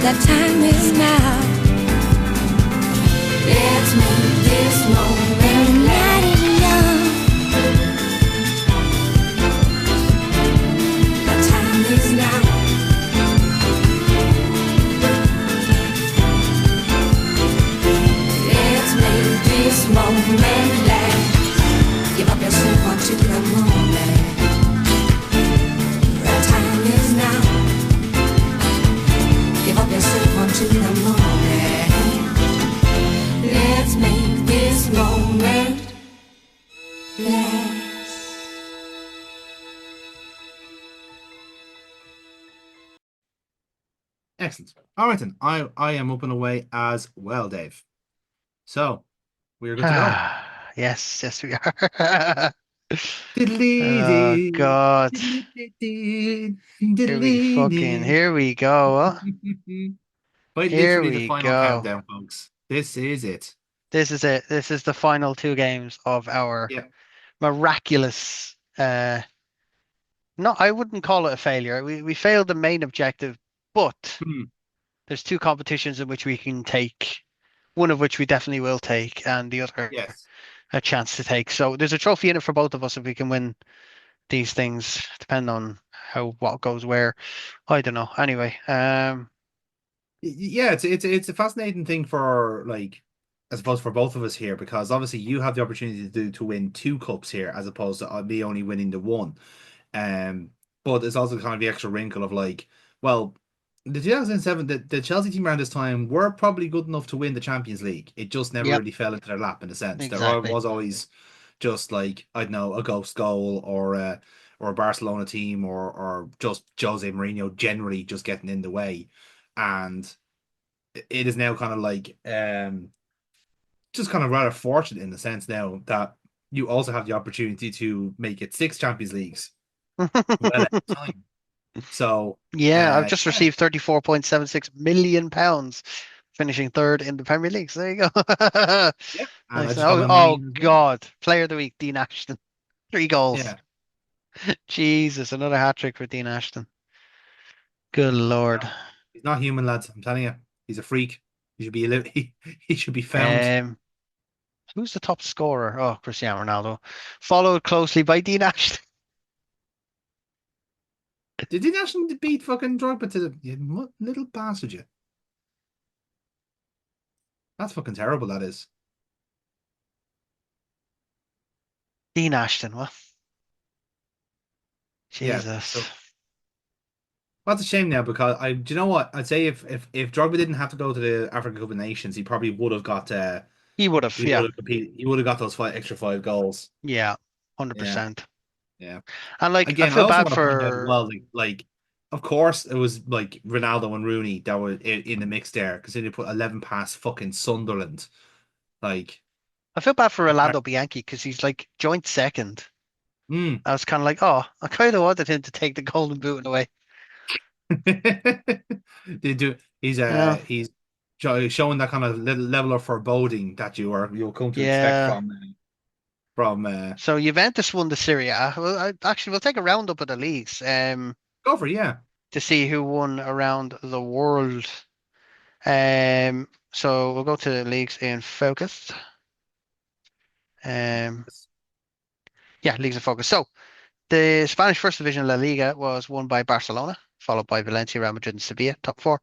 The time is now. Let's make this moment let it young. The time is now. Let's make this moment last. Give up yourself onto the moment. The time is now. Give up yourself onto the moment. Let's make this moment last. Excellent. All right, then. I am up and away as well, Dave. So we are good to go. Yes, we are. Oh Diddly-dee. God. Diddly-dee. Diddly-dee. Here we go. Huh? Quite Here literally the we final go. countdown, folks. This is it. This is it. This is the final two games of our Yeah. miraculous no, I wouldn't call it a failure. We failed the main objective, but Hmm. there's two competitions in which we can take, one of which we definitely will take, and the other Yes. a chance to take. So there's a trophy in it for both of us if we can win these things, depending on how what goes where. I don't know. Anyway, Yeah, it's a fascinating thing for like I suppose for both of us here because obviously you have the opportunity to win two cups here as opposed to me only winning the one. Um, but it's also kind of the extra wrinkle of like, well, the 2007 the Chelsea team around this time were probably good enough to win the Champions League. It just never yep, really fell into their lap in a sense. exactly. Was always just like I don't know a ghost goal or a Barcelona team or just Jose Mourinho generally just getting in the way, and it is now kind of like just kind of rather fortunate in the sense now that you also have the opportunity to make it six Champions Leagues well at a time. So Yeah, I've just yeah, received 34.76 million pounds, finishing third in the Premier League. So there you go. yeah, and I Nice. just got Oh, my money oh in as well. God, Player of the Week, Dean Ashton, 3 goals. Yeah, Jesus, another hat trick for Dean Ashton. Good Lord. no, he's not human, lads. I'm telling you, he's a freak. He should be he should be found. Um, who's the top scorer? Oh, Cristiano Ronaldo, followed closely by Dean Ashton. Did he actually beat fucking Drogba to the you little bastard? You. That's fucking terrible. That is. Dean Ashton, what? Yeah. Jesus. So that's a shame now because do you know what? I'd say if Drogba didn't have to go to the African Cup of Nations, he probably would have got He would have, he would yeah, have competed. He would have got those extra 5 goals. yeah, Yeah, 100%. yeah. And like, I Again, I feel also bad want to point out as for well, of course, it was like Ronaldo and Rooney that were in the mix there because they put 11 past fucking Sunderland. Like, I feel bad for Rolando Bianchi because he's like joint second. mm. I was kind of like, oh, I kind of wanted him to take the golden boot in a way. They do. You know? He's showing that kind of little level of foreboding that you'll come to expect Yeah. from So Juventus won the Serie A. Well, actually, we'll take a roundup of the leagues go for it, yeah. to see who won around the world. So we'll go to the leagues in focus. Um, yeah, leagues in focus. So the Spanish First Division La Liga was won by Barcelona, followed by Valencia, Real Madrid, and Sevilla, top four.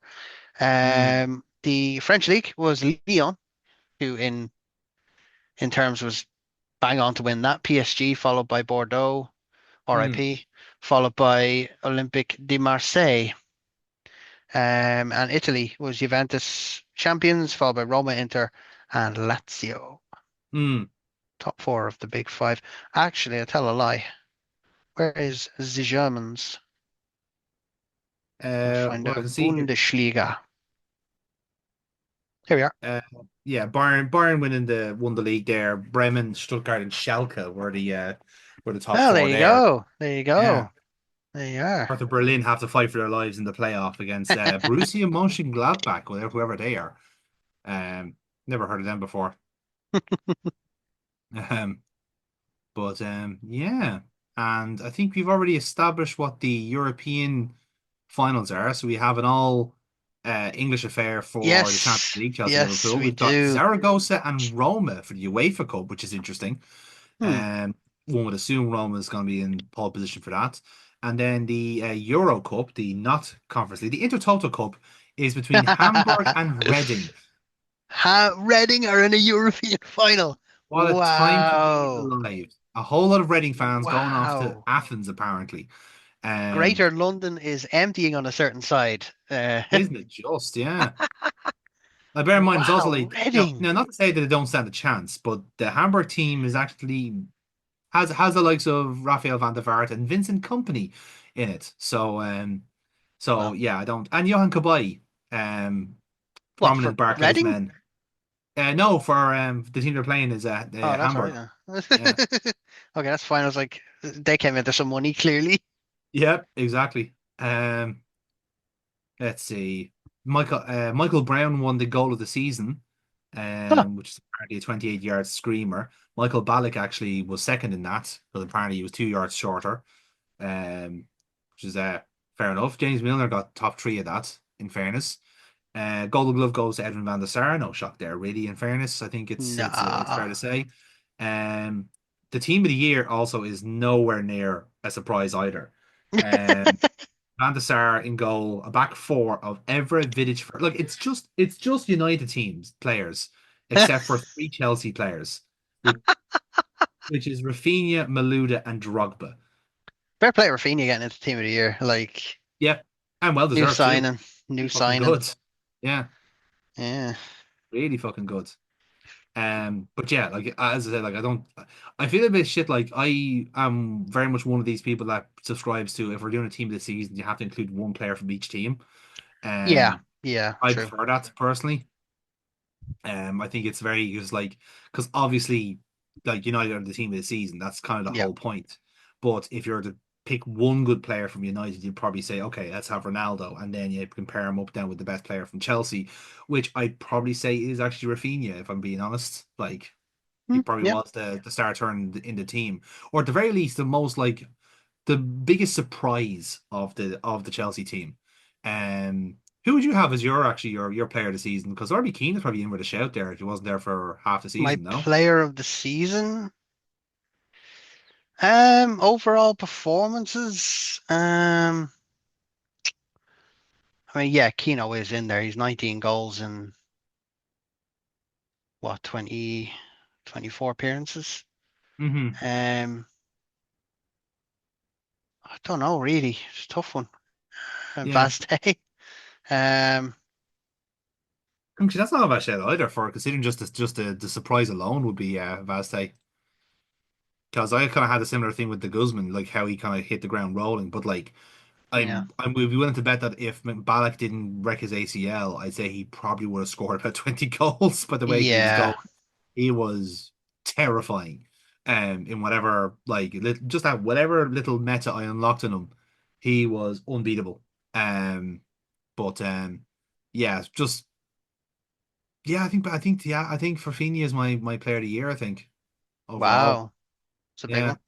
Mm, The French league was Lyon, who in terms was bang on to win that. PSG, followed by Bordeaux, mm, RIP, followed by Olympique de Marseille. And Italy was Juventus champions, followed by Roma, Inter, and Lazio. mm. Top four of the big five. Actually, I tell a lie. Where is the Germans? We'll find Well, I out. can see here. Bundesliga. Here we are. Uh, yeah, Bayern won the league there. Bremen, Stuttgart, and Schalke were the top Oh, there four you there. go. There you Yeah. go. There you are. Hertha Berlin have to fight for their lives in the playoff against Borussia Mönchengladbach, whoever they are. Never heard of them before. Um, but yeah, and I think we've already established what the European finals are. So we have an all English affair for the Champions Yes, League, Chelsea yes, Liverpool. we We've got do. Zaragoza and Roma for the UEFA Cup, which is interesting. Hmm. One would assume Roma is going to be in pole position for that. And then the Euro Cup, the not Conference League, the Intertoto Cup is between Hamburg and Reading. Reading are in a European final. What a time to be Wow. alive. A whole lot of Reading fans going off to Wow. Athens, apparently. Um, Greater London is emptying on a certain side. isn't it just? Yeah. Now, bear in mind, it's also Wow, like, Reading. now not to say that they don't stand a chance, but the Hamburg team is actually has the likes of Raphael van der Vaart and Vincent Company in it. So Well, yeah, I don't. And Johan Caboy, um, what for prominent Barclays Reading? men. No, for the team they're playing is Oh, that's all right Hamburg. then. Yeah. Okay, that's fine. I was like, they came into some money clearly. Yep, exactly. Let's see. Michael Brown won the goal of the season, Huh. which is apparently a 28-yard screamer. Michael Ballack actually was second in that, but apparently he was 2 yards shorter, which is fair enough. James Milner got top three of that, in fairness. Golden Glove goes to Edwin van der Sar. No shock there, really. In fairness, I think it's Nah. fair to say. Um, the team of the year also is nowhere near a surprise either. Um, Van der Sar in goal, a back four of Evra, Vidic. Look, it's just United teams players, except for three Chelsea players, which which is Rafinha, Malouda, and Drogba. Fair play, Rafinha getting into team of the year. Like Yep, and well new deserved too. signing, new Really fucking signing. good. Yeah, Yeah, really fucking good. But yeah, like as I said, like I feel a bit shit. Like I am very much one of these people that subscribes to if we're doing a team this season, you have to include one player from each team. yeah, Um, yeah. I True. prefer that personally. I think it's very it's like because obviously like United are the team of the season. That's kind of the Yeah. whole point. But if you're to pick one good player from United, you'd probably say, okay, let's have Ronaldo, and then you compare him up down with the best player from Chelsea, which I'd probably say is actually Rafinha, if I'm being honest. Like he probably Yeah. was the star turn in the team, or at the very least, the most like the biggest surprise of the Chelsea team. Um, who would you have as your player of the season? Because Robbie Keane is probably in with a shout there if he wasn't there for half the My season. No. player of the season. Overall performances. I mean, yeah, Keno is in there. He's 19 goals in what, 20, 24 appearances. Hmm. Um, I don't know really. It's a tough one. Yeah. Vaste. Um, Actually, that's not a bad shout either for considering just the surprise alone would be Vaste. Because I kind of had a similar thing with the Guzman, like how he kind of hit the ground rolling. But like yeah, I'm would be willing to bet that if Ballack didn't wreck his ACL, I'd say he probably would have scored about 20 goals by the way he was yeah, going. He was terrifying. In whatever like just that whatever little meta I unlocked in him, he was unbeatable. But yeah, just I think Fafini is my player of the year, I think, overall. wow, it's a big Yeah. one.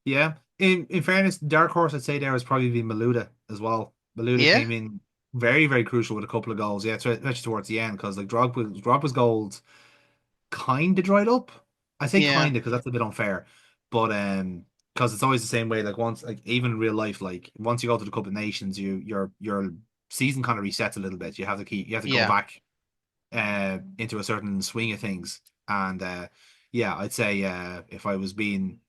Yeah. In fairness, dark horse I'd say there is probably be Malouda as well. Malouda Yeah, came in very, very crucial with a couple of goals. Yeah, especially towards the end because like Drogba's goals kind of dried up. I say yeah, kind of because that's a bit unfair, but because it's always the same way. Like once, like even in real life, like once you go to the Cup of Nations, your season kind of resets a little bit. You have to go yeah. back into a certain swing of things, and yeah, I'd say if I was being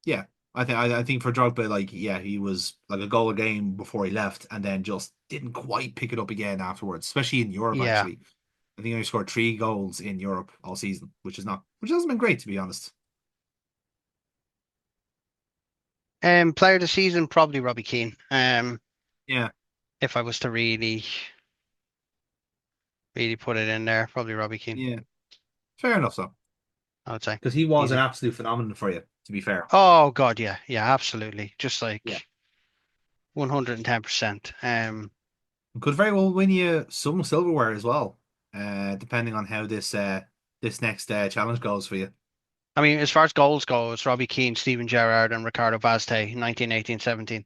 yeah. I think for Drogba, like yeah, he was like a goal a game before he left, and then just didn't quite pick it up again afterwards, especially in Europe Yeah. actually. I think he only scored three goals in Europe all season, which hasn't been great to be honest. Player of the season, probably Robbie Keane. Yeah, If I was to really, really put it in there, probably Robbie Keane, yeah, fair enough, so I would say. because he was an Easy. absolute phenomenon for you. To be fair, Oh God, yeah, yeah, absolutely. Just yeah, like 110%. could very well win you some silverware as well, depending on how this next challenge goes for you. I mean, as far as goals go, it's Robbie Keane, Steven Gerrard, and Ricardo Vazte, 1918-17.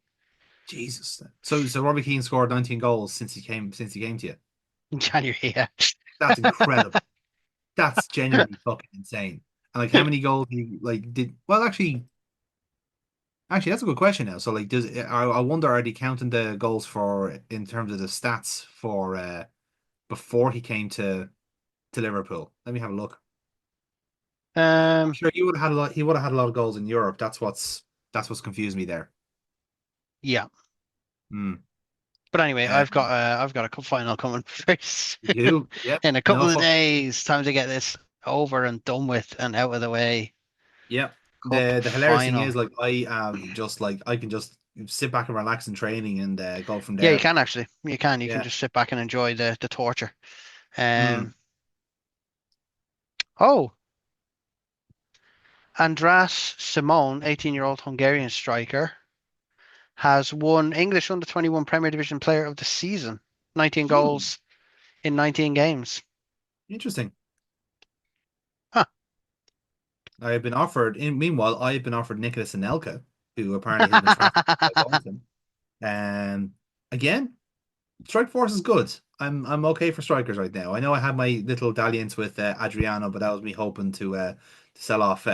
Jesus. So Robbie Keane scored 19 goals since he came to you. in January. Yeah. That's incredible. That's genuinely fucking insane. And like how many goals he like did well actually that's a good question now. So like I wonder are they counting the goals for in terms of the stats for before he came to Liverpool? Let me have a look. Um, Sure, you would have had a lot he would have had a lot of goals in Europe. That's what's confused me there. yeah. Hmm. But anyway, Um, I've got a cup final coming first you do? Yep. in a couple No of fuck. days. Time to get this over and done with and out of the way. Yep. Cup The hilarious thing final. is like I have just like I can just sit back and relax in training and go from Yeah, you there. can actually. You can. You can Yeah. just sit back and enjoy the torture. Hmm. Um. Oh, Andras Simon, 18-year-old Hungarian striker, has won English under 21 Premier Division Player of the Season. 19 Hmm. goals in 19 games. Interesting. Huh. I have been offered. Meanwhile, I have been offered Nicholas Anelka, who apparently has been transferred by Bolton. Um, again, strike force is good. I'm okay for strikers right now. I know I had my little dalliance with Adriano, but that was me hoping to sell off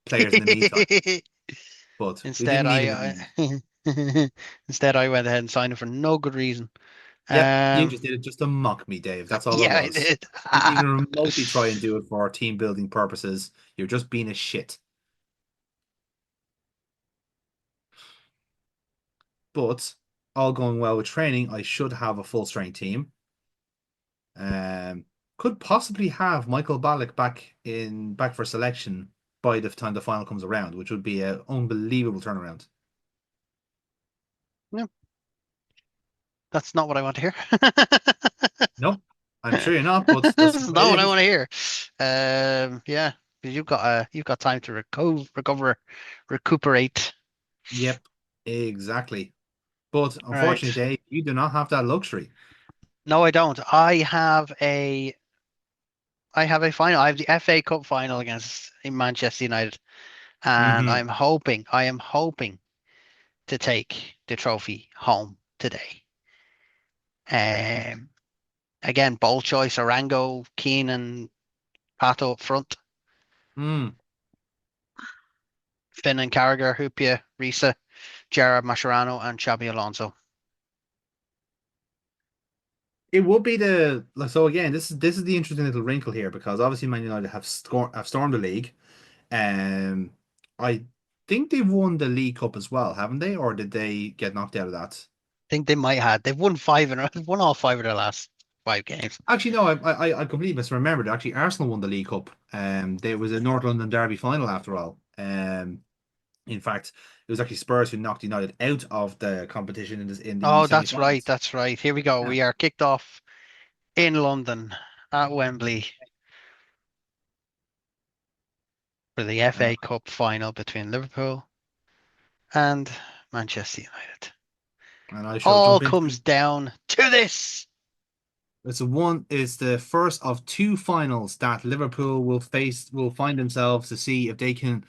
players in the meantime. But we Instead, didn't need him I, anymore. instead I went ahead and signed him for no good reason. Yep, you Um, just did it just to mock me, Dave. That's all it yeah, I was. did. Didn't even remotely try and do it for team building purposes. You're just being a shit. But all going well with training, I should have a full strength team. Um, could possibly have Michael Ballack back for selection by the time the final comes around, which would be an unbelievable turnaround. No, that's not what I want to hear. Nope, I'm sure you're not, but This that's is the way not what it I is. want to hear. Yeah, 'cause you've got time to recuperate. Yep, exactly. But unfortunately, Right. Dave, you do not have that luxury. No, I don't. I have a final. I have the FA Cup final against Manchester United, and Hmm. I am hoping to take the trophy home today. Um, Again, ball choice, Arango, Keane, and Pato up front. Mm. Finn and Carragher, Hupia, Risa, Gerard Mascherano, and Xabi Alonso. It would be the like so again. This is the interesting little wrinkle here because obviously Man United have stormed the league. Um, I think they've won the League Cup as well, haven't they? Or did they get knocked out of that? Think they might have. They've won five and they've won all five of their last five games. Actually, no, I completely misremembered. Actually, Arsenal won the League Cup. There was a North London derby final after all. In fact, it was actually Spurs who knocked United out of the competition in the Oh, that's right. semi-finals. That's right. Here we go. Yeah, We are kicked off in London at Wembley for the and FA Cup final between Liverpool and Manchester United. I shall All jump comes into down to this. it's the first of two finals that Liverpool will find themselves to see if they can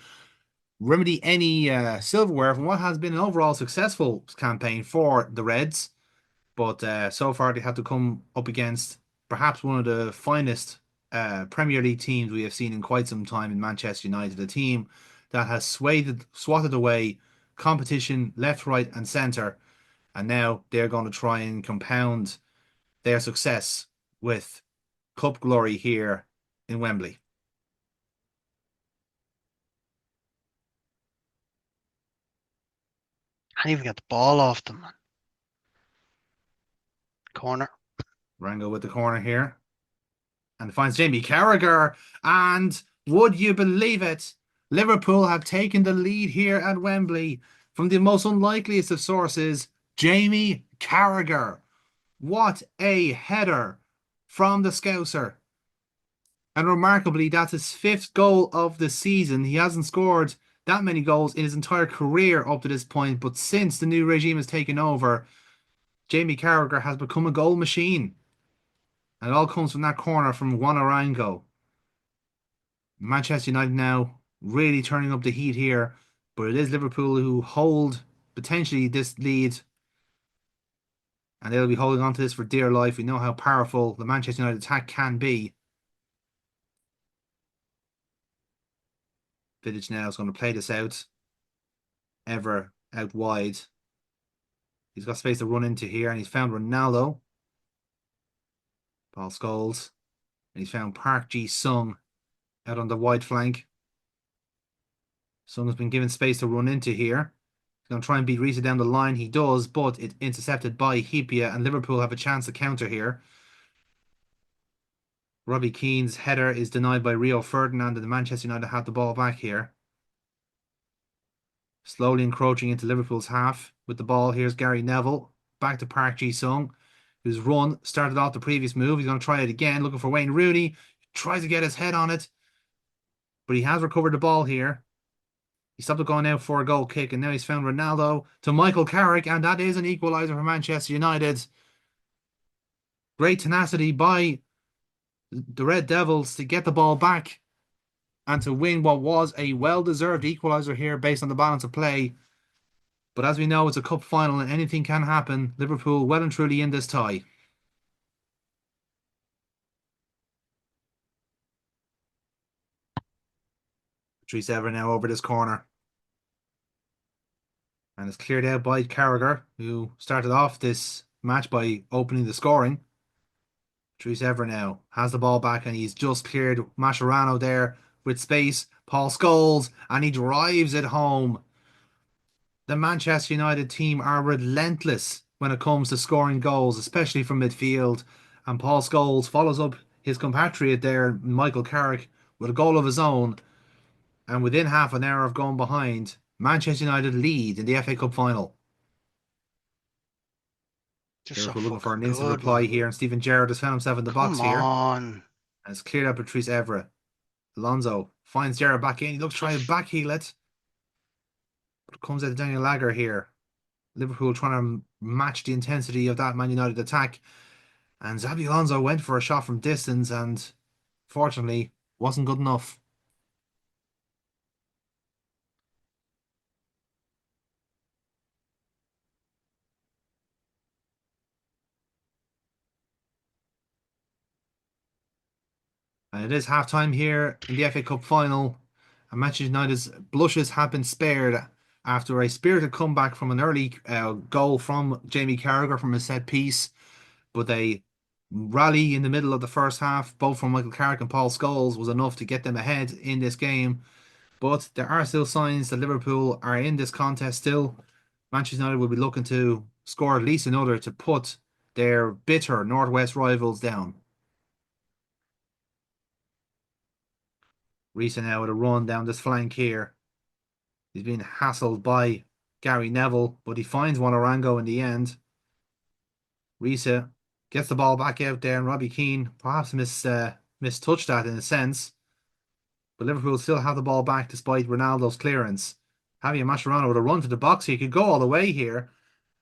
remedy any silverware from what has been an overall successful campaign for the Reds. But so far, they had to come up against perhaps one of the finest Premier League teams we have seen in quite some time in Manchester United, a team that has swatted away competition left, right, and centre, and now they're going to try and compound their success with cup glory here in Wembley. Can't even get the ball off them. Corner. Rango with the corner here. And finds Jamie Carragher. And would you believe it? Liverpool have taken the lead here at Wembley from the most unlikeliest of sources, Jamie Carragher. What a header from the Scouser. And remarkably, that's his fifth goal of the season. He hasn't scored that many goals in his entire career up to this point, but since the new regime has taken over, Jamie Carragher has become a goal machine. And it all comes from that corner from Juan Arango. Manchester United now really turning up the heat here, but it is Liverpool who hold potentially this lead And they'll be holding on to this for dear life. We know how powerful the Manchester United attack can be. Vidic now is going to play this out. Ever out wide. He's got space to run into here, and he's found Ronaldo. Paul Scholes. And he's found Park Ji-sung out on the wide flank. Sung has been given space to run into here. He's going to try and beat Risa down the line. He does, but it's intercepted by Hipia, and Liverpool have a chance to counter here. Robbie Keane's header is denied by Rio Ferdinand, and the Manchester United have the ball back here. Slowly encroaching into Liverpool's half with the ball. Here's Gary Neville. Back to Park Ji-sung, whose run started off the previous move. He's going to try it again, looking for Wayne Rooney. Tries to get his head on it, but he has recovered the ball here. He stopped it going out for a goal kick, and now he's found Ronaldo to Michael Carrick, and that is an equaliser for Manchester United. Great tenacity by the Red Devils to get the ball back and to win what was a well-deserved equaliser here based on the balance of play. But as we know, it's a cup final and anything can happen. Liverpool well and truly in this tie. Patrice Evra now over this corner. And it's cleared out by Carragher, who started off this match by opening the scoring. Patrice Evra now has the ball back, and he's just cleared Mascherano there with space. Paul Scholes, and he drives it home. The Manchester United team are relentless when it comes to scoring goals, especially from midfield. And Paul Scholes follows up his compatriot there, Michael Carrick, with a goal of his own. And within half an hour of going behind, Manchester United lead in the FA Cup final. Liverpool looking for an instant reply here, and Steven Gerrard has found himself in the box here. Come on. And it's cleared out Patrice Evra. Alonso finds Gerrard back in. He looks to try to backheel it. But it comes out of Daniel Lager here. Liverpool trying to match the intensity of that Man United attack. And Xabi Alonso went for a shot from distance and fortunately wasn't good enough. And it is half-time here in the FA Cup final. And Manchester United's blushes have been spared after a spirited comeback from an early goal from Jamie Carragher from a set piece. But a rally in the middle of the first half, both from Michael Carrick and Paul Scholes, was enough to get them ahead in this game. But there are still signs that Liverpool are in this contest still. Manchester United will be looking to score at least another to put their bitter Northwest rivals down. Risa now with a run down this flank here. He's being hassled by Gary Neville, but he finds Wanarango in the end. Risa gets the ball back out there, and Robbie Keane perhaps mistouched that in a sense. But Liverpool still have the ball back despite Ronaldo's clearance. Javier Mascherano with a run to the box. He could go all the way here,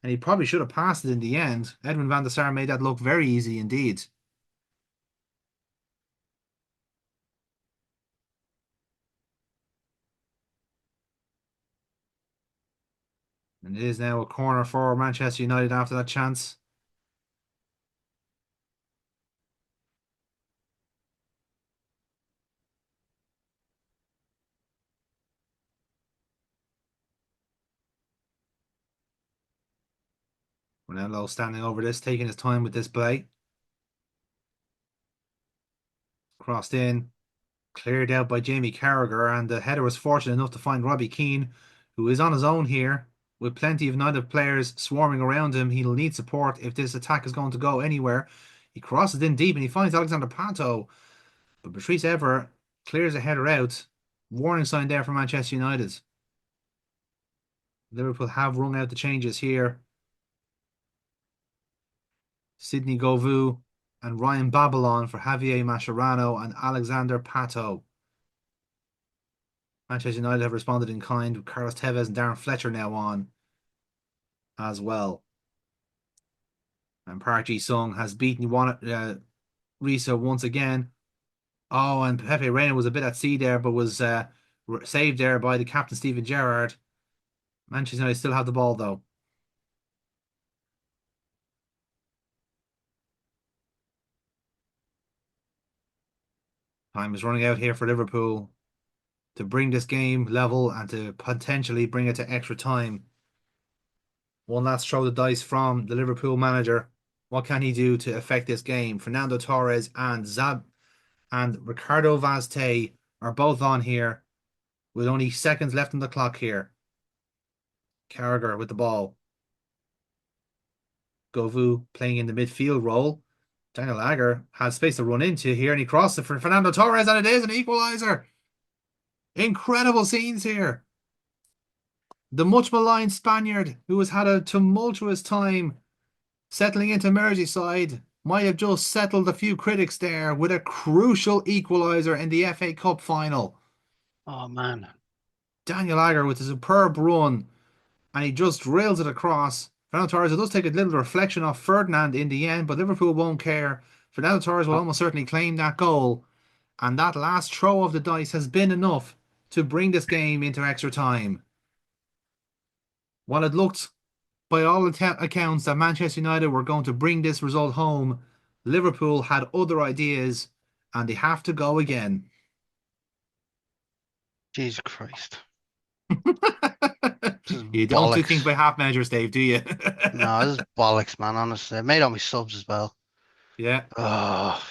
and he probably should have passed it in the end. Edwin van der Sar made that look very easy indeed. And it is now a corner for Manchester United after that chance. Ronaldo standing over this, taking his time with this play. Crossed in, cleared out by Jamie Carragher, and the header was fortunate enough to find Robbie Keane, who is on his own here. With plenty of United players swarming around him, he'll need support if this attack is going to go anywhere. He crosses in deep and he finds Alexander Pato. But Patrice Evra clears a header out. Warning sign there for Manchester United. Liverpool have rung out the changes here. Sidney Govou and Ryan Babylon for Javier Mascherano and Alexander Pato. Manchester United have responded in kind with Carlos Tevez and Darren Fletcher now on as well. And Park Ji-sung has beaten Risa once again. Oh, and Pepe Reina was a bit at sea there, but was saved there by the captain, Steven Gerrard. Manchester United still have the ball, though. Time is running out here for Liverpool to bring this game level and to potentially bring it to extra time. One last throw the dice from the Liverpool manager. What can he do to affect this game? Fernando Torres and Ricardo Vazte are both on here with only seconds left on the clock here. Carragher with the ball. Govou playing in the midfield role. Daniel Agger has space to run into here, and he crosses it for Fernando Torres, and it is an equaliser. Incredible scenes here. The much maligned Spaniard, who has had a tumultuous time settling into Merseyside, might have just settled a few critics there with a crucial equaliser in the FA Cup final. Oh, man. Daniel Agger with a superb run, and he just drills it across. Fernando Torres, it does take a little reflection off Ferdinand in the end, but Liverpool won't care. Fernando Torres will almost certainly claim that goal, and that last throw of the dice has been enough to bring this game into extra time. While it looked, by all accounts, that Manchester United were going to bring this result home, Liverpool had other ideas, and they have to go again. Jesus Christ. You don't do things by half measures, Dave, do you? No, this is bollocks, man, honestly. I made all my subs as well. Yeah. Oh.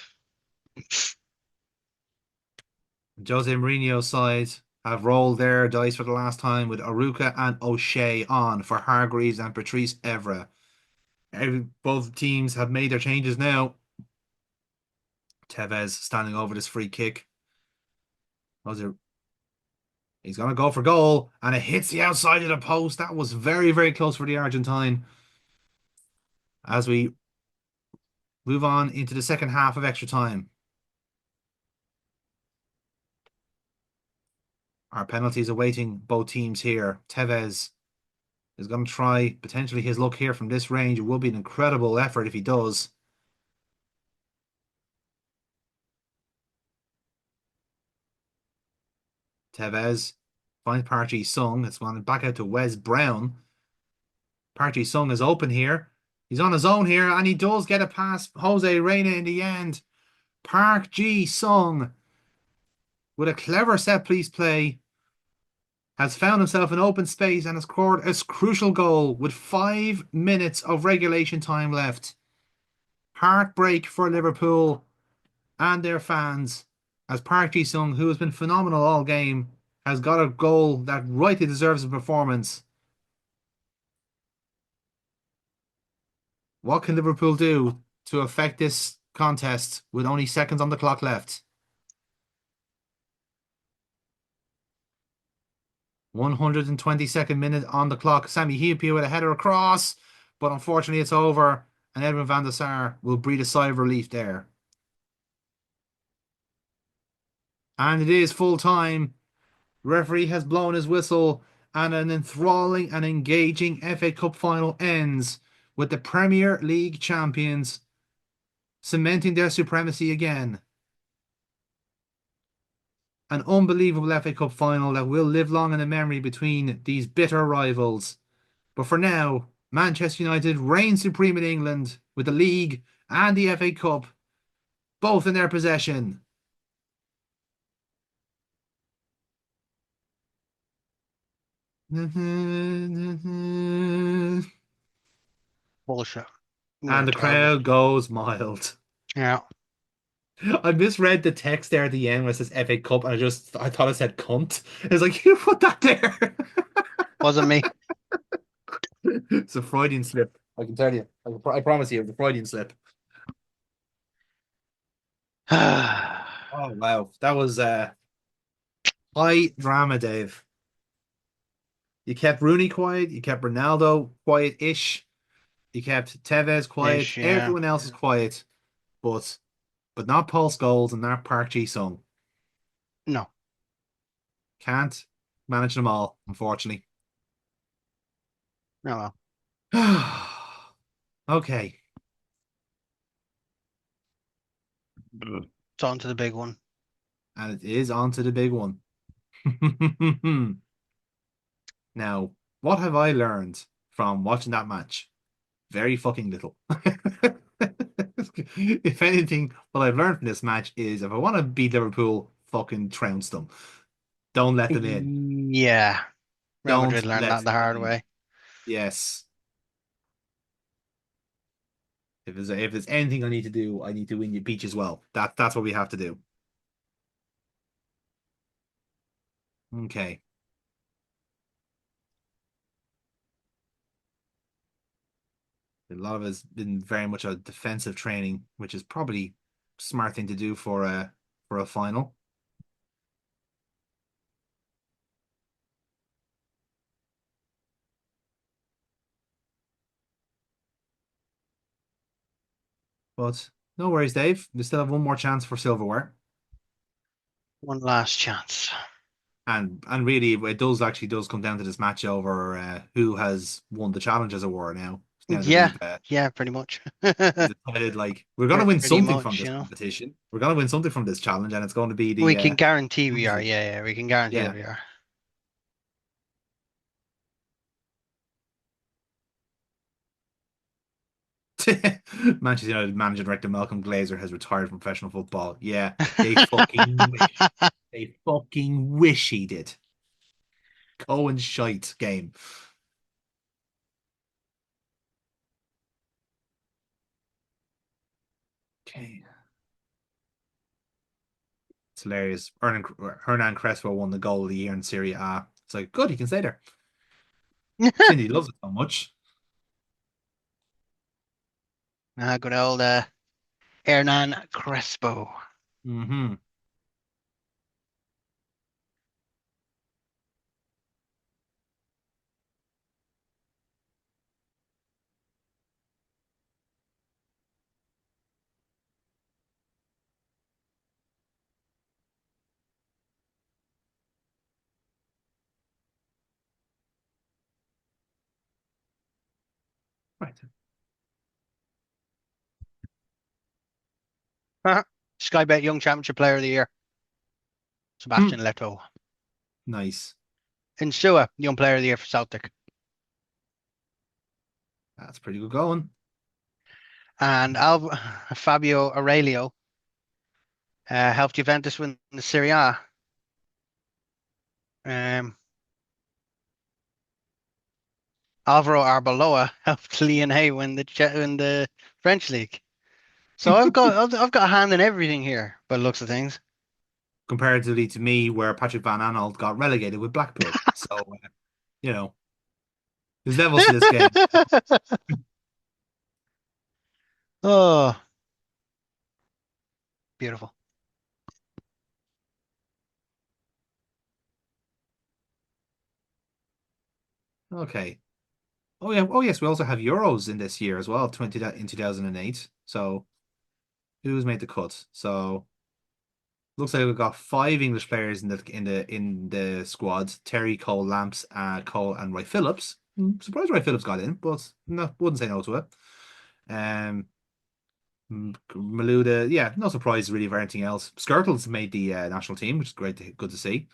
Jose Mourinho's side have rolled their dice for the last time with Aruka and O'Shea on for Hargreaves and Patrice Evra. Both teams have made their changes now. Tevez standing over this free kick. He's going to go for goal, and it hits the outside of the post. That was very, very close for the Argentine. As we move on into the second half of extra time. Our penalties awaiting both teams here. Tevez is going to try potentially his luck here from this range. It will be an incredible effort if he does. Tevez finds Park Ji-sung. It's gone back out to Wes Brown. Park Ji-sung is open here. He's on his own here, and he does get it past Jose Reina in the end. Park Ji-sung, with a clever set-piece play, has found himself in open space and has scored a crucial goal with 5 minutes of regulation time left. Heartbreak for Liverpool and their fans, as Park Ji-sung, who has been phenomenal all game, has got a goal that rightly deserves a performance. What can Liverpool do to affect this contest with only seconds on the clock left? 122nd minute on the clock. Sami Hyypiä with a header across, but unfortunately it's over, and Edwin van der Sar will breathe a sigh of relief there. And it is full time. Referee has blown his whistle, and an enthralling and engaging FA Cup final ends with the Premier League champions cementing their supremacy again. An unbelievable FA Cup final that will live long in the memory between these bitter rivals. But for now, Manchester United reign supreme in England with the league and the FA Cup both in their possession. Bullshit. And the crowd goes mild. Yeah. I misread the text there at the end where it says FA Cup, and I thought it said cunt. It's like, you put that there. Wasn't me. It's a Freudian slip. I can tell you. I promise you, it's a Freudian slip. Oh wow, that was high drama, Dave. You kept Rooney quiet, you kept Ronaldo quiet-ish, you kept Tevez quiet, Ish, yeah. Everyone else is quiet, but not Paul Scholes and not Park Ji-sung. No. Can't manage them all, unfortunately. No. Okay. It's on to the big one. And it is on to the big one. Now, what have I learned from watching that match? Very fucking little. If anything, what I've learned from this match is if I want to beat Liverpool, fucking trounce them. Don't let them in. Yeah, Real Don't Madrid learned let that the them hard in. way. Yes. If there's anything I need to do, I need to win you beach as well. That's what we have to do. Okay. A lot of it's been very much a defensive training, which is probably smart thing to do for a final. But no worries, Dave. We still have one more chance for silverware. One last chance. And really it does come down to this match over who has won the challenge as it were now. Now that Yeah, yeah, pretty much. we've decided like we're gonna win Pretty something from much, this competition. We're gonna win something from this challenge, and it's going to be We the can guarantee we are. losers. Yeah, yeah, we can guarantee Yeah. we are. Manchester United manager director Malcolm Glazer has retired from professional football. Yeah, they fucking wish. They fucking wish he did. Cohen shite game. Okay. It's hilarious. Hernan Crespo won the goal of the year in Serie A. It's like, good, he can stay there. Cindy loves it so much. Good old Hernan Crespo. Hmm. Right. Sky Bet Young Championship Player of the Year, Hmm. Sebastian Leto. Nice. Insua, Young Player of the Year for Celtic. That's pretty good going. And Fabio Aurelio helped Juventus win the Serie A. Um, Alvaro Arbeloa helped Lyon Hay win the French league. So I've got a hand in everything here, by the looks of things. Comparatively to me, where Patrick Van Aanholt got relegated with Blackpool. So, you know, there's levels to this game. Oh, beautiful. Okay. Oh yeah. Oh yes, we also have Euros in this year as well, 2008. So who's made the cut? So looks like we've got five English players in the squad: Terry, Cole, Lamps, Cole, and Roy Phillips. Surprised Roy Phillips got in, but no, wouldn't say no to it. Um, Maluda, yeah, no surprise really for anything else. Skirtles made the national team, which is good to see.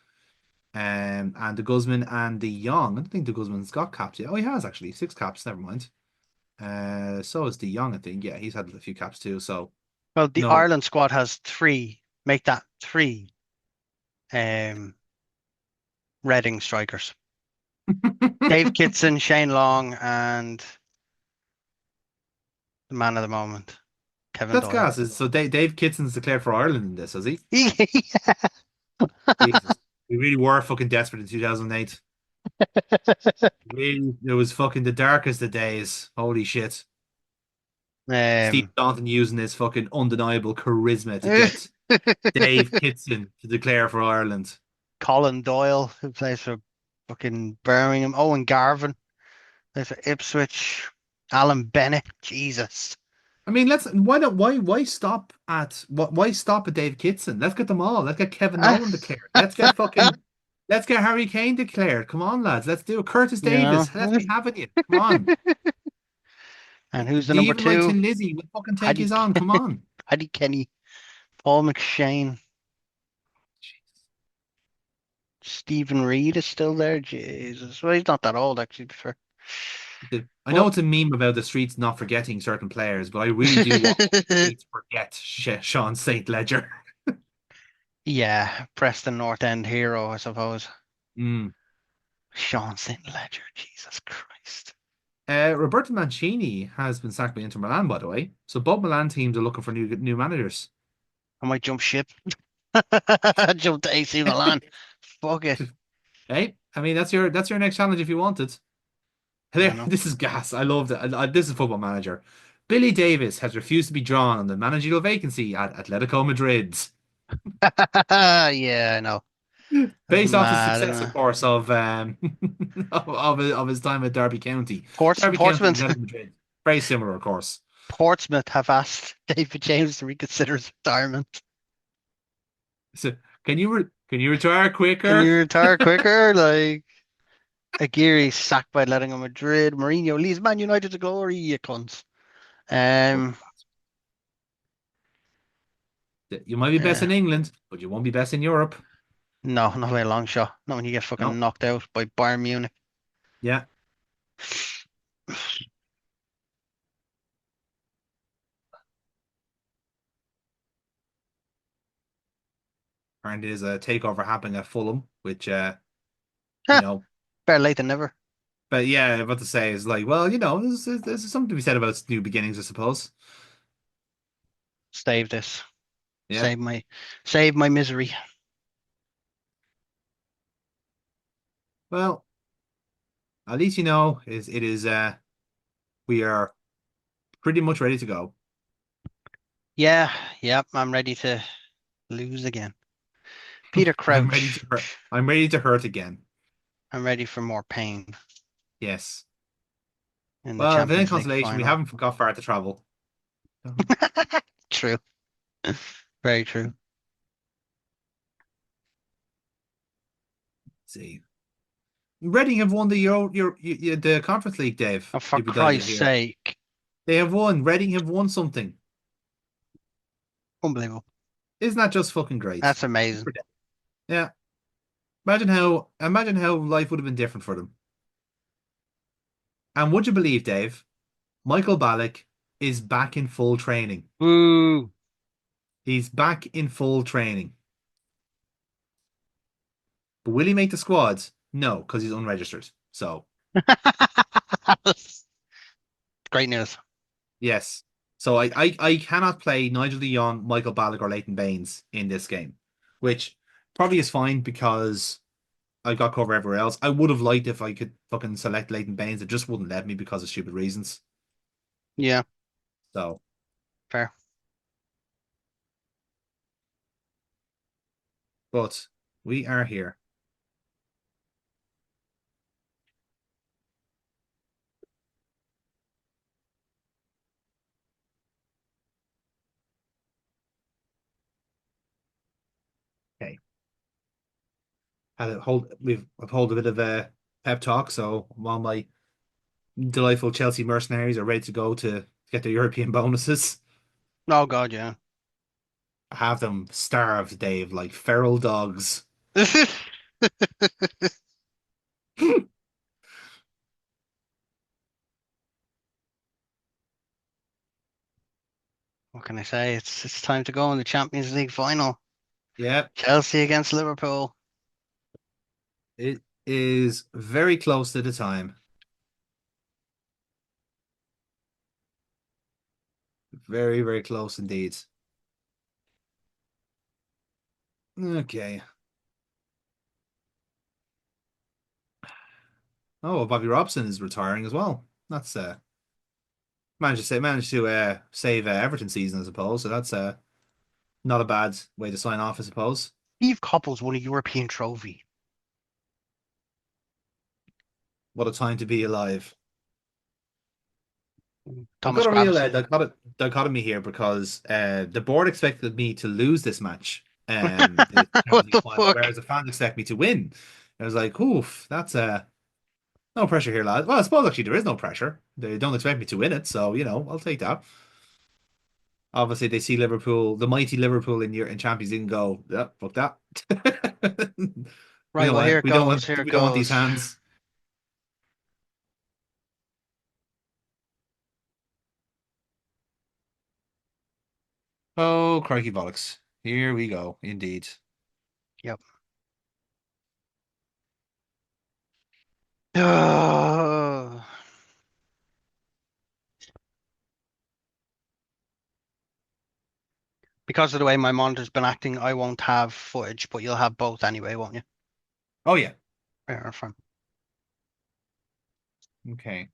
And the Guzman and the Young. I don't think the Guzman's got caps yet. Oh, he has actually six caps. Never mind. So is the Young. I think. Yeah, he's had a few caps too. So Well, the no. Ireland squad has three. Make that three um, Reading strikers. Dave Kitson, Shane Long, and the man of the moment, Kevin That's Doyle. gas. So Dave Kitson's declared for Ireland in this, has he? Jesus. We really were fucking desperate in 2008. Really, it was fucking the darkest of days. Holy shit. Steve Um, Staunton using his fucking undeniable charisma to get Dave Kitson to declare for Ireland. Colin Doyle, who plays for fucking Birmingham. Owen Garvin, plays for Ipswich. Alan Bennett, Jesus. I mean, why stop at Dave Kitson? Let's get them all. Let's get Kevin Nolan declared. Let's get Harry Kane declared. Come on, lads. Let's do it. Curtis You know, Davis. Let's be having you. Come on. and who's the number Even like two? Tin Lizzy will fucking take Paddy, his on. Come on. Paddy Kenny, Paul McShane, Stephen Reed is still there. Jesus, well, he's not that old actually. To be fair. I know Well, it's a meme about the streets not forgetting certain players, but I really do want the streets to forget Sean St. Ledger. yeah, Preston North End hero, I suppose. Mm. Sean St. Ledger, Jesus Christ. Roberto Mancini has been sacked by Inter Milan, by the way. So both Milan teams are looking for new managers. I might jump ship. Jump to AC Milan. Fuck it. Hey, I mean that's your next challenge if you want it. Yeah, no. This is gas. I love that. This is Football Manager. Billy Davis has refused to be drawn on the managerial vacancy at Atletico Madrid, Yeah, I know. That's based off the mad, success, isn't of it? course, of of his time at Derby County. Derby County, Portsmouth, Atletico Madrid, very similar, of course. Portsmouth have asked David James to reconsider his retirement. So, can you retire Can quicker? you retire quicker? Like Aguirre sacked by Atletico Madrid. Mourinho leaves Man United to glory, you cunts. Um, You might be best uh, in England, but you won't be best in Europe. no, not by a long shot. Not when you get fucking No. knocked out by Bayern Munich. Yeah. Apparently, there's a takeover happening at Fulham, which you Huh, know. better late than never. But yeah, what to say is like, well, there's something to be said about new beginnings, I suppose. Save this. Yeah. Save my, save my misery. Well, at least you know is it is we are pretty much ready to go. Yeah, yep. I'm ready to lose again. Peter I'm ready to Crouch. hurt. I'm ready to hurt again. I'm ready for more pain Yes. in the Well, if any Champions League consolation, we final. haven't got far to travel. Let's True. Very true. see. Reading have won the the Conference League, Dave. Oh, for You'd be delighted to Christ's hear. sake. They have won. Reading have won something. Unbelievable. Isn't that just fucking great? That's amazing. Yeah. Imagine how life would have been different for them. And would you believe, Dave, Michael Ballack is back in full training. Woo. He's back in full training. But will he make the squad? No, because he's unregistered. So, Great news. yes. So I cannot play Nigel de Jong, Michael Ballack, or Leighton Baines in this game, which probably is fine because I got cover everywhere else. I would have liked if I could fucking select Leighton Baines. It just wouldn't let me because of stupid reasons. Yeah, So, fair. but we are here. Okay. We've hold a bit of a pep talk, so while my delightful Chelsea mercenaries are ready to go to get their European bonuses, Oh God, yeah. I have them starved, Dave, like feral dogs. What can I say? It's time to go in the Champions League final. Yeah, Chelsea against Liverpool. it is very close to the time. Very, very close indeed. Okay. Oh, Bobby Robson is retiring as well. That's managed to save Everton season, I suppose. So that's not a bad way to sign off, I suppose. Steve Coppell's won a European trophy. What a time to be alive. I've Thomas got a real Gravesen. dichotomy here because the board expected me to lose this match, the Champions What League the final, fuck? whereas the fans expect me to win. I was like, oof, that's no pressure here, lad. Well, I suppose actually there is no pressure. They don't expect me to win it, so I'll take that. Obviously, they see Liverpool, the mighty Liverpool in Champions League, and go, yeah, fuck that. We Right, don't well, here want it we don't goes. want Here it we don't want these goes. hands. Oh, crikey bollocks. Here we go, indeed. Yep. Oh, because of the way my monitor's been acting, I won't have footage, but you'll have both anyway, won't you? Oh, yeah. Yeah, fine. Okay.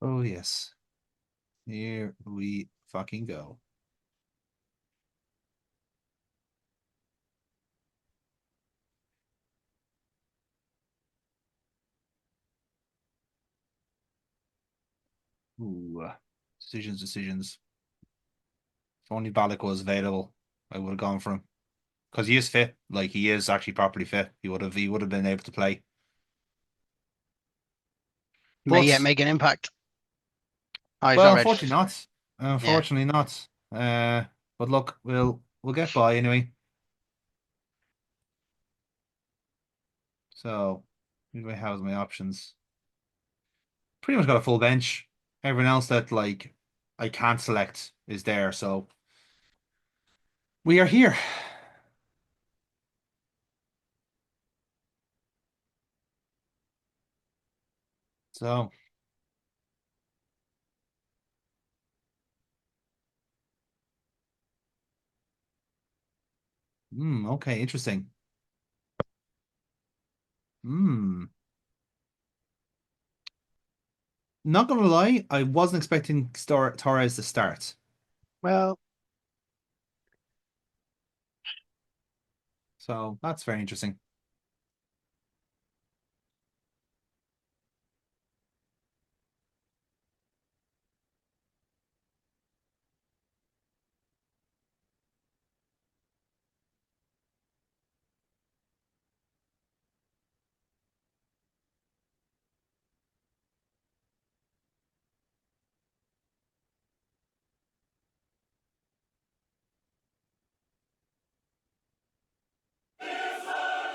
Oh, yes. Here we fucking go. Ooh, decisions. If only Balak was available, I would have gone for him because he is fit. Like he is actually properly fit. He would have been able to play. May yet But make an impact. Oh, he's well, not unfortunately registered. not. Yeah. Unfortunately not. But look, we'll get by anyway. So, who do I have as my options? Pretty much got a full bench. Everyone else that like I can't select is there. So we are here. So, okay, interesting. Hmm. Not gonna lie, I wasn't expecting Torres to start. Well, So that's very interesting.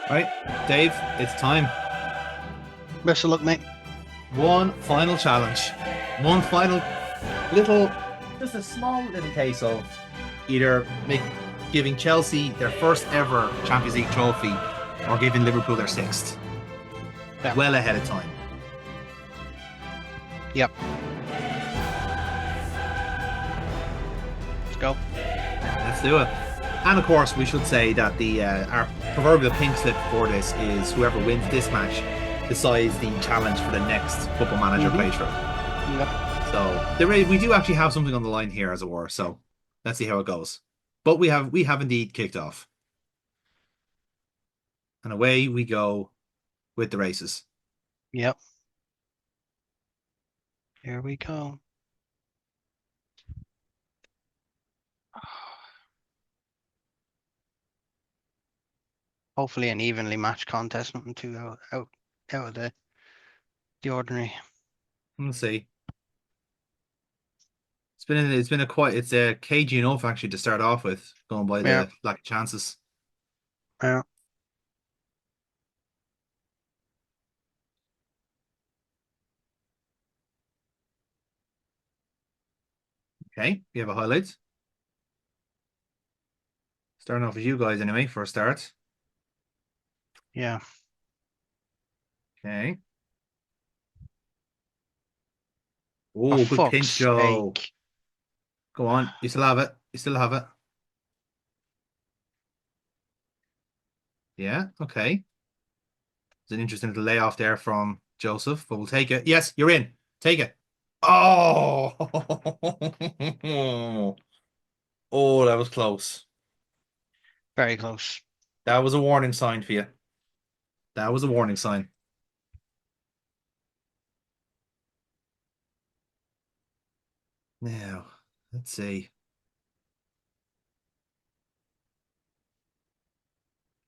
Right, Dave, it's time. best of luck, mate. One final challenge. One final little, just a small little case of either giving Chelsea their first ever Champions League trophy or giving Liverpool their sixth. Yeah. Well ahead of time. Yep. Let's go. Let's do it. And of course, we should say that the our proverbial pink slip for this is whoever wins this match decides the challenge for the next Football Manager playthrough. Yep. So we do actually have something on the line here, as it were. So let's see how it goes. But we have indeed kicked off, and away we go with the races. Yep. Here we go. Hopefully an evenly matched contest, nothing too out of the ordinary. Let's see. It's a cagey enough actually to start off with, going by Yeah. the lack of chances. Yeah. Okay, we have a highlight. Starting off with you guys anyway for a start. Yeah. Okay. For Oh, good fuck's pinch, Joe. sake. Go on. You still have it. You still have it. Yeah, okay. It's an interesting little layoff there from Joseph, but we'll take it. Yes, you're in. Take it. Oh, oh, that was close. Very close. That was a warning sign for you. That was a warning sign. Now, let's see.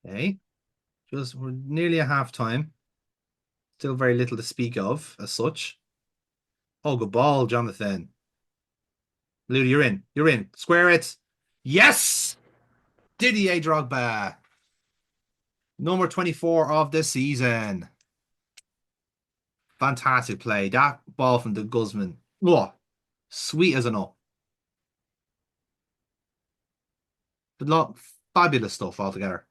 Okay, we're nearly at half time. Still very little to speak of as such. Oh, good ball, Jonathan. Ludi, you're in. You're in. Square it. Yes! Didier Drogba. Number 24 of the season. Fantastic play. That ball from the Guzman. Oh, sweet as an up. Lot fabulous stuff altogether.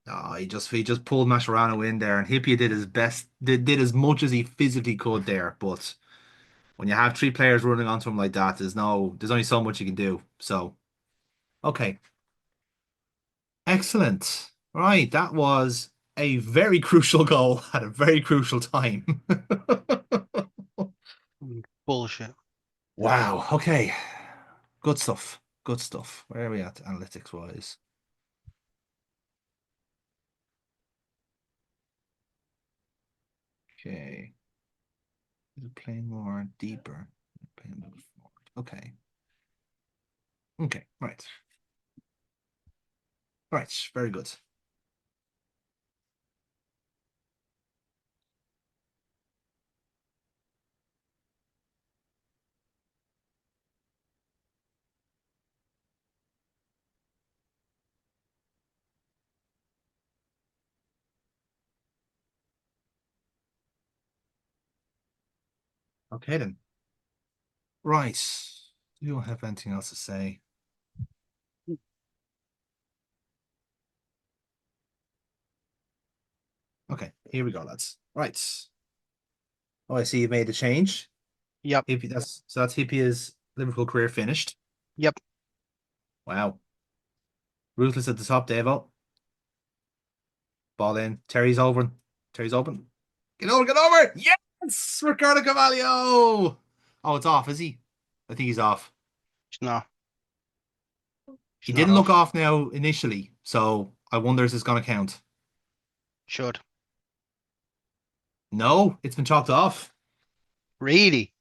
Oh, he just pulled Mascherano in there, and Hippie did his best, did as much as he physically could there. But when you have three players running onto him like that, there's only so much you can do. So, okay, excellent. Right, that was a very crucial goal at a very crucial time. Bullshit. Wow. Okay. Good stuff. Good stuff. Where are we at analytics wise? Okay. Is it playing more deeper? Playing a little forward. Okay. Okay. Right. Right. Very good. Okay then. Right. You don't have anything else to say. Okay. Here we go, lads. Right. Oh, I see you made a change. Yep. That's Hippie's Liverpool career finished. Yep. Wow. Ruthless at the top, Davo. Ball in. Terry's over. Terry's open. Get over, get over! Yes! Ricardo Carvalho! Oh, it's off, is he? I think he's off. He's not. He He's not didn't look off. off now initially, so I wonder if it's going to count. Should. No, it's been chalked off. Really?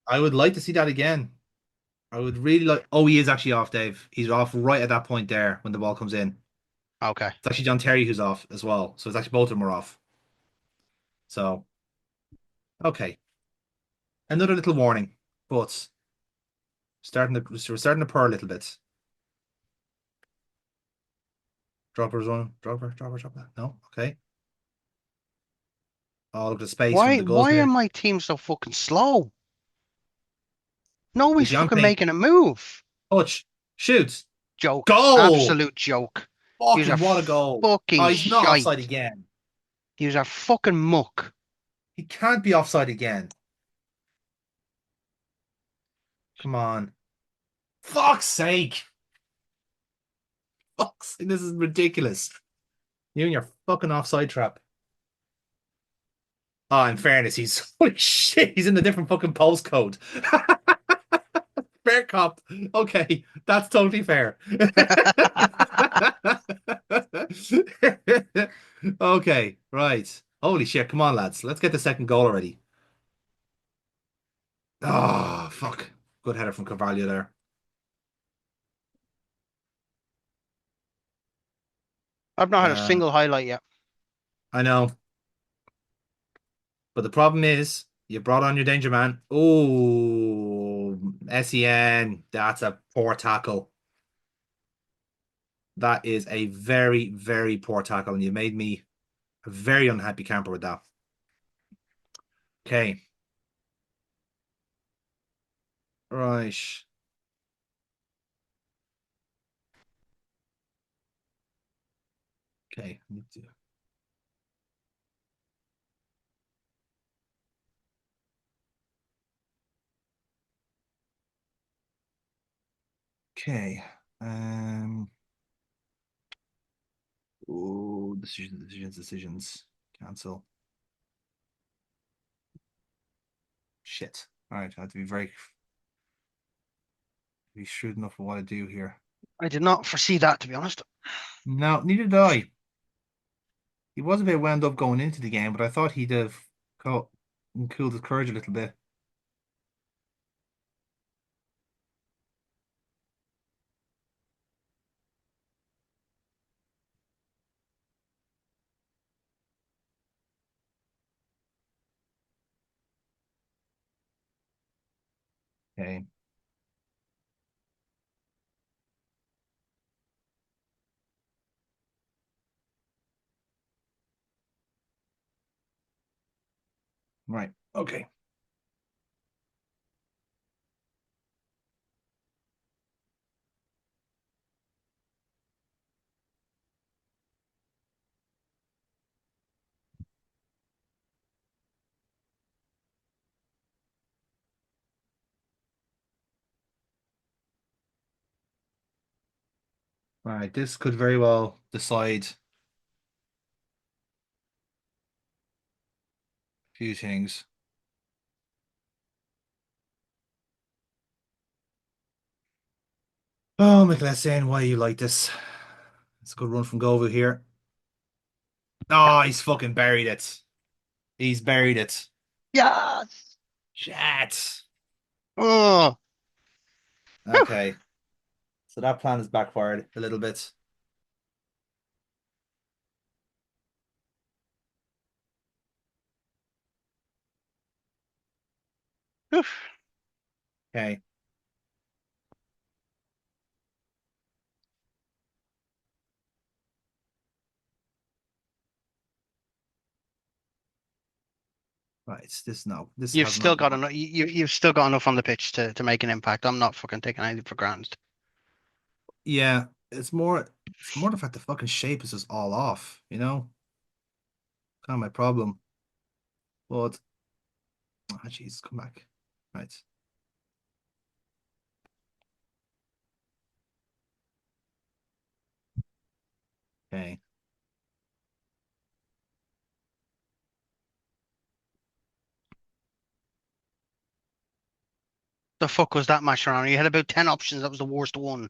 I would like to see that again. I would really like. Oh, he is actually off, Dave. He's off right at that point there when the ball comes in. Okay. It's actually John Terry who's off as well. So it's actually both of them are off. So, okay. Another little warning, but we're starting to purr a little bit. Dropper's on. Dropper. No, okay. All of the space from Why the why are Guzman. my team so fucking slow? The Nobody's fucking Deontay making a move. touch. Shoots. Joke. Goal. Absolute joke. These are Fucking what a goal. Oh, fucking he's not offside shite. again. These are fucking muck. He can't be offside again. Come on. Fuck's sake. Fuck's sake. This is ridiculous. You and your fucking offside trap. Oh, in fairness, he's holy shit, he's in a different fucking postcode. Fair cop. Okay, that's totally fair. Okay, right. Holy shit, come on, lads. Let's get the second goal already. Oh, fuck. Good header from Carvalho there. I've not had a Uh, single highlight yet. I know. But the problem is, you brought on your danger man. Oh, SEN. That's a poor tackle. That is a very, very poor tackle, and you made me a very unhappy camper with that. Okay. Right. Okay. Okay. Um. Oh, decisions. Cancel. Shit. All right. I have to be shrewd enough for what I do here. I did not foresee that, to be honest. No, neither did I. He was a bit wound up going into the game, but I thought he'd have cooled his courage a little bit. Okay. Right. Okay. Right. This could very well decide a few things. Oh, McLean, why you like this? It's a good run from Govu here. Oh, he's fucking buried it. He's buried it. Yes. Shit. Oh. Whew. Okay. So that plan is backfired a little bit. Oof. Okay. Right. This no. This You've has still not got worked. enough. You've still got enough on the pitch to make an impact. I'm not fucking taking anything for granted. Yeah. It's more the fact the fucking shape is just all off, you know? Kind of my problem. But oh jeez, come back. Right. Okay. The fuck was that match around? You had about 10 options. That was the worst one.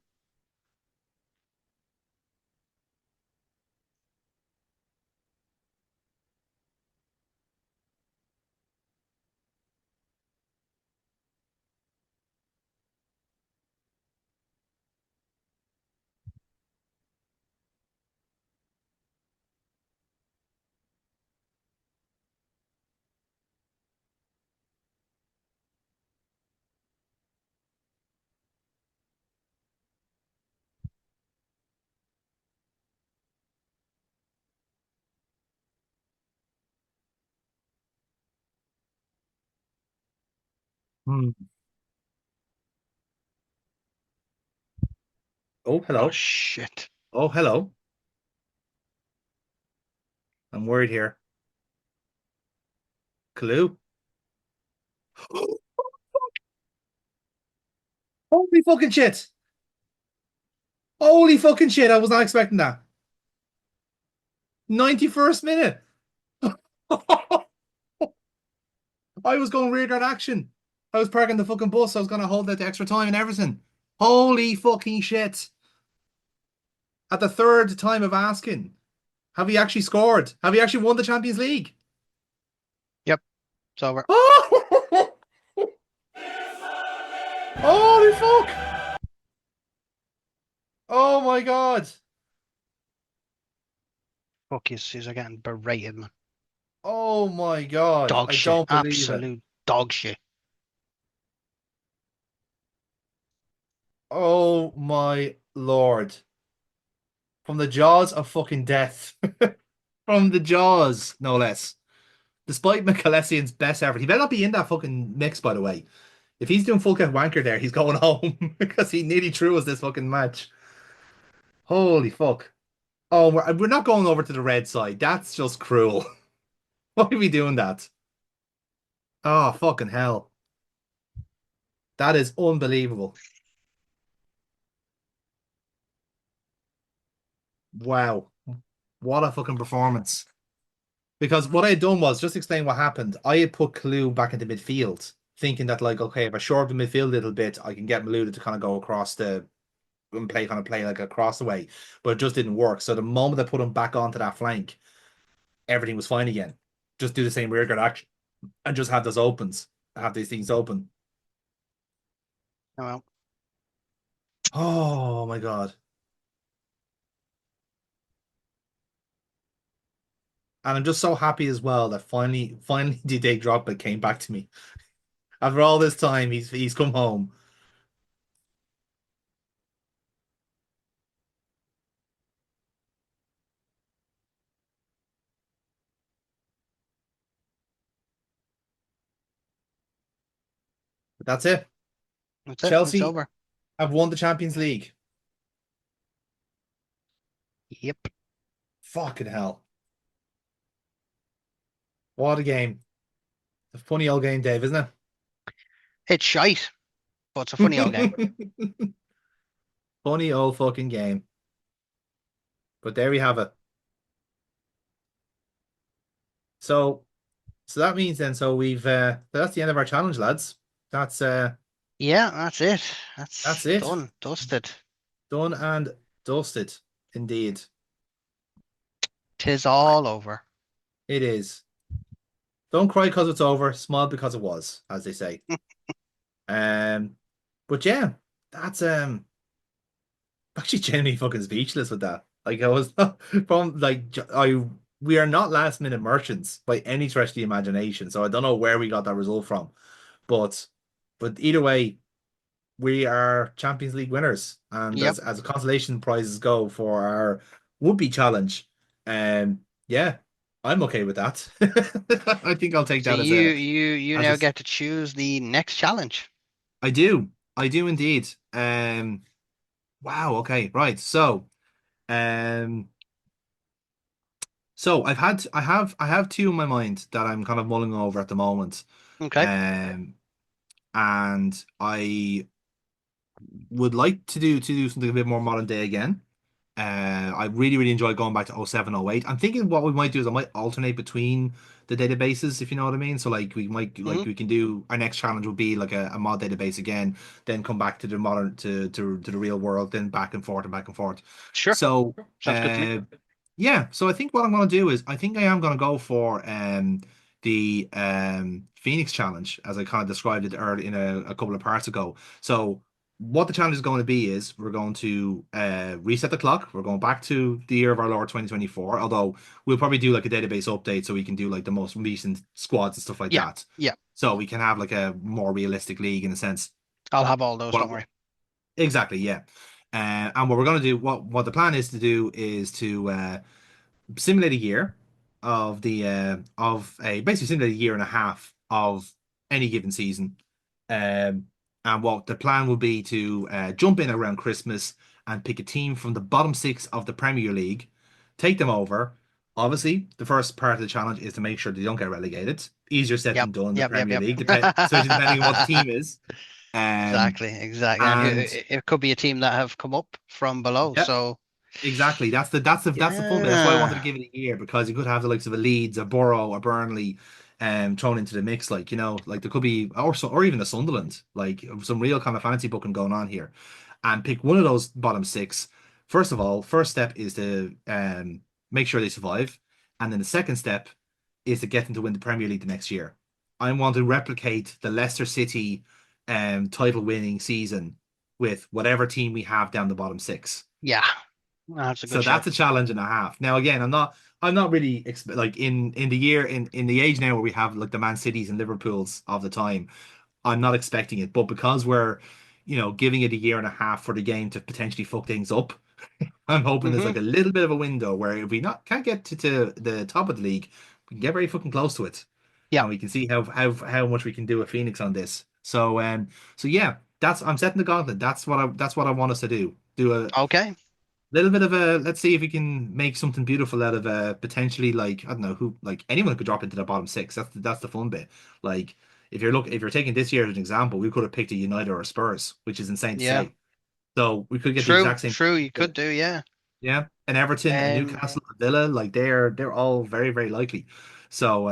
Hmm. Oh, Oh hello. shit. Oh, hello. I'm worried here. Clue. Holy fucking shit. Holy fucking shit. I was not expecting that. 91st minute. I was going rear guard action. I was parking the fucking bus. I was going to hold out the extra time and everything. Holy fucking shit. At the third time of asking, have he actually scored? Have he actually won the Champions League? Yep, it's over. Oh! Holy fuck! Oh my god! Fuck, he's getting berated, man. Oh my god! Dog I shit. don't believe it. Absolute dog shit. Oh my lord! From the jaws of fucking death. From the jaws, no less. Despite McAlessian's best effort, he better not be in that fucking mix, by the way. If he's doing full count wanker there, he's going home because he nearly threw us this fucking match. Holy fuck. Oh, we're not going over to the red side. That's just cruel. Why are we doing that? Oh, fucking hell. That is unbelievable. Wow. What a fucking performance. Because what I had done was just explain what happened. I had put Kalu back into midfield, thinking that, like, okay, if I shore up the midfield a little bit, I can get Maluda to kind of go across the and play like across the way. But it just didn't work. So the moment I put him back onto that flank, everything was fine again. Just do the same rearguard action and just have those opens, have these things open. Oh, well, Oh my god. And I'm just so happy as well that finally Didier Drogba came back to me. After all this time, he's come home. But that's it. That's it. It's Chelsea over. have won the Champions League. Yep. Fucking hell. What a game. A funny old game, Dave, isn't It's shite, but it's a funny old game. it? Funny old fucking game. But there we have it. So that means then we've that's the end of our challenge, lads. That's Yeah, that's it. that's That's it. done. Dusted. Done and dusted. Indeed. Tis all over. It is. Don't cry because it's over, smile because it was, as they say. Um but yeah, that's actually genuinely fucking speechless with that. Like I was from like I we are not last minute merchants by any stretch of the imagination. So I don't know where we got that result from. But either way, we are Champions League winners. And Yep. as consolation prizes go for our would-be challenge, yeah, I'm okay with that. I think I'll take So that you as now a get to choose the next challenge. I do. I do indeed. Wow, okay, right. Um I have two in my mind that I'm kind of mulling over at the moment. Okay. Um and I would like to do something a bit more modern day again. I really enjoyed going back to 07, 08. I'm thinking what we might do is I might alternate between the databases, if you know what I mean. So like Hmm. we can do our next challenge will be like a mod database again, then come back to the modern to the real world, then back and forth and back and forth. Sure. So Sounds good to me. uh yeah, so I think what I'm gonna do is I think I am gonna go for the Phoenix challenge as I kind of described it earlier in a couple of parts ago. So what the challenge is going to be is we're going to reset the clock. We're going back to the year of our Lord 2024, although we'll probably do like a database update so we can do like the most recent squads and stuff like Yeah. that. Yeah. So we can have like a more realistic league in a sense. I'll have all those, don't What worry. exactly, yeah. And what we're going to do, what the plan is to do is to simulate a year of a basically simulate a year and a half of any given season. Um, and what the plan will be to jump in around Christmas and pick a team from the bottom six of the Premier League, take them over. Obviously, the first part of the challenge is to make sure they don't get relegated. Easier said Yep. than done in the Yep. Yep. Premier Yep. League, especially depending on what the team is. Um, Exactly. Exactly. And and it could be a team that have come up from below. yeah, So exactly. That's the fun bit. That's why I wanted to yeah. give it a year because you could have the likes of a Leeds, a Borough, a Burnley, thrown into the mix. Like like there could be or even a Sunderland, like some real kind of fancy booking going on here, and pick one of those bottom six. First of all, first step is to make sure they survive, and then the second step is to get them to win the Premier League the next year. I want to replicate the Leicester City title winning season with whatever team we have down the bottom six. Yeah. That's a So good shout. that's a challenge and a half. Now again, I'm not really like in the year in the age now where we have like the Man Cities and Liverpools of the time. I'm not expecting it, but because we're giving it a year and a half for the game to potentially fuck things up, I'm hoping there's Hmm. like a little bit of a window where if we not can't get to the top of the league, we can get very fucking close to it, Yeah. and we can see how much we can do with Phoenix on this. So yeah, that's I'm setting the gauntlet. That's what I want us to do. Do a Okay. little bit of a let's see if we can make something beautiful out of potentially like I don't know who like anyone could drop into the bottom six. That's the fun bit. Like if you're taking this year as an example, we could have picked a United or a Spurs, which is insane to Yeah. say. So we could get the True. exact same. True. You could do. Yeah. Yeah, and Everton and Um. Newcastle and Villa, like they're all very likely. So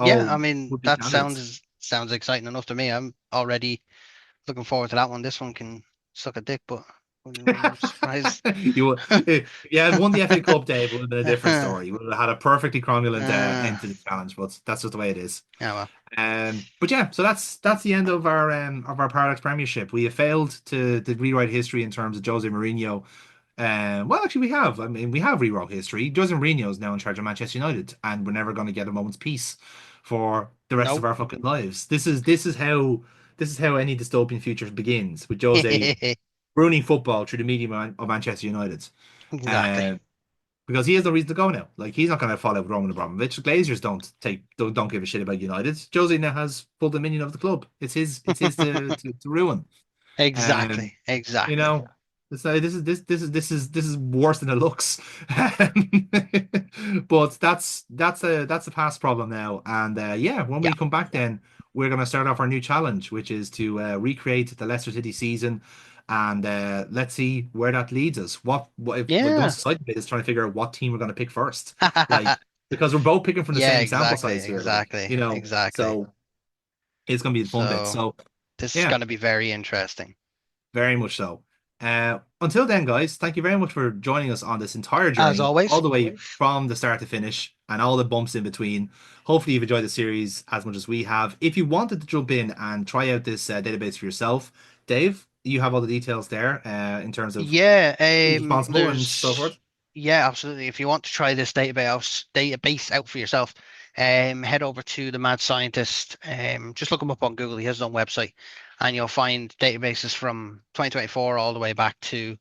Yeah. I all would mean, be that candidates. sounds exciting enough to me. I'm already looking forward to that one. This one can suck a dick, but I'm surprised. If you had won the FA Cup, Dave, it would have been a different story. You would have had a perfectly cromulent end to the challenge, but that's just the way it is. Yeah, well, But yeah, so that's the end of our Paradox Premiership. We have failed to rewrite history in terms of Jose Mourinho Well, actually, we have. I mean, we have rewrote history. Jose Mourinho is now in charge of Manchester United, and we're never going to get a moment's peace for the rest of Nope. our fucking lives. This is how any dystopian future begins with Jose ruining football through the medium of Manchester United. Exactly. Uh, because he has no reason to go now. Like he's not going to fall out with Roman Abramovich. The Glazers don't give a shit about United. Jose now has full dominion of the club. It's his to ruin. Um, Exactly. you Exactly. know, so this is worse than it looks. But that's a past problem now. And yeah, when Yeah. we come back, then we're going to start off our new challenge, which is to recreate the Leicester City season. And let's see where that leads us. What if the Yeah. most exciting bit is trying to figure out what team we're going to pick first, like because we're both picking from the Yeah, same sample exactly. size here, like Exactly. Exactly. so it's going to be the fun bit. So So this is yeah. going to be very interesting. Very much so. Until then, guys, thank you very much for joining us on this entire As journey, all always. the way from the start to finish, and all the bumps in between. Hopefully, you've enjoyed the series as much as we have. If you wanted to jump in and try out this database for yourself, Dave, you have all the details there in terms of Yeah, who's responsible and so forth. yeah, absolutely. If you want to try this database out for yourself, head over to the Mad Scientist. Just look him up on Google. He has his own website, and you'll find databases from 2024 all the way back to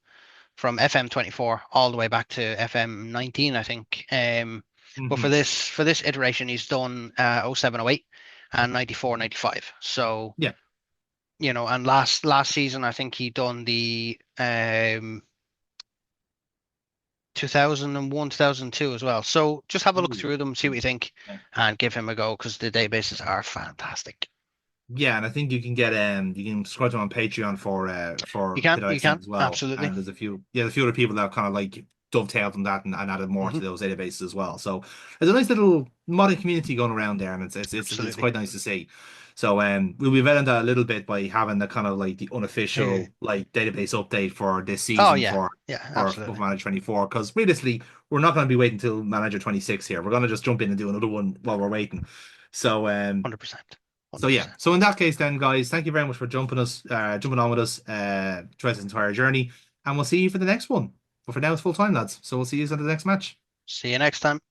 from FM24 all the way back to FM19, I think. But for Hmm. this iteration, he's done 07, 08 and 94, 95. So, Yeah. and last season, I think he done the 2001, 2002 as well. So just have a look Ooh. through them, see what you think, Yeah. and give him a go because the databases are fantastic. Yeah, and I think you can subscribe to him on Patreon for Pit You Icing can, as well. absolutely. And there's a few other people that kind of like dovetailed on that and added more to Hmm. those databases as well. So there's a nice little modding community going around there, and it's Absolutely. quite nice to see. So we'll be vetting that a little bit by having the kind of like the Uh, unofficial like database update for this oh season yeah, for yeah, for Football absolutely. Manager 24. Because realistically, we're not going to be waiting until Manager 26 here. We're going to just jump in and do another one while we're waiting. So 100%. so yeah, 100%. so in that case, then, guys, thank you very much for jumping on with us throughout this entire journey, and we'll see you for the next one. But for now, it's full time, lads. So we'll see you at the next match. See you next time.